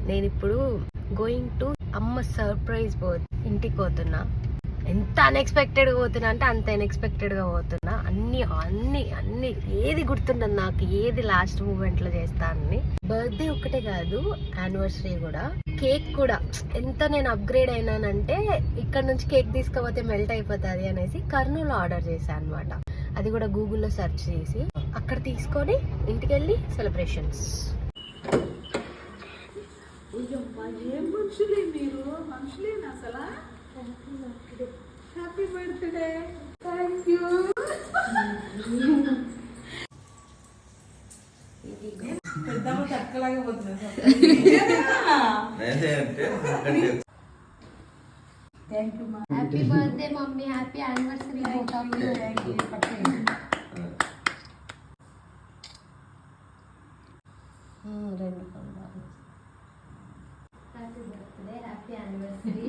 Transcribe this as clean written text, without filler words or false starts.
నేను ఇప్పుడు going to అమ్మ సర్ప్రైజ్ ఇంటికి పోతున్నా. ఎంత అన్ఎక్స్పెక్టెడ్గా పోతున్నా అంటే అంత అన్ఎక్స్పెక్టెడ్గా పోతున్నా. అన్ని అన్ని అన్ని ఏది గుర్తుండదు నాకు, ఏది లాస్ట్ మూమెంట్లో చేస్తానని. బర్త్డే ఒక్కటే కాదు, యానివర్సరీ కూడా, కేక్ కూడా. ఎంత నేను అప్గ్రేడ్ అయినానంటే ఇక్కడ నుంచి కేక్ తీసుకపోతే మెల్ట్ అయిపోతుంది అనేసి కర్నూలు ఆర్డర్ చేశాను అనమాట. అది కూడా గూగుల్లో సెర్చ్ చేసి అక్కడ తీసుకొని ఇంటికి వెళ్ళి సెలబ్రేషన్స్. ఏం మనుషులే మీరు, మనుషులేనా అసలు? Happy birthday. Thank you. పెద్దమ్మ చక్కలాగా పోతుంది. Thank you. Happy birthday mummy, happy anniversary. రెండు హ్యాపీ బర్త్డే, హ్యాపీ యానివర్సరీ.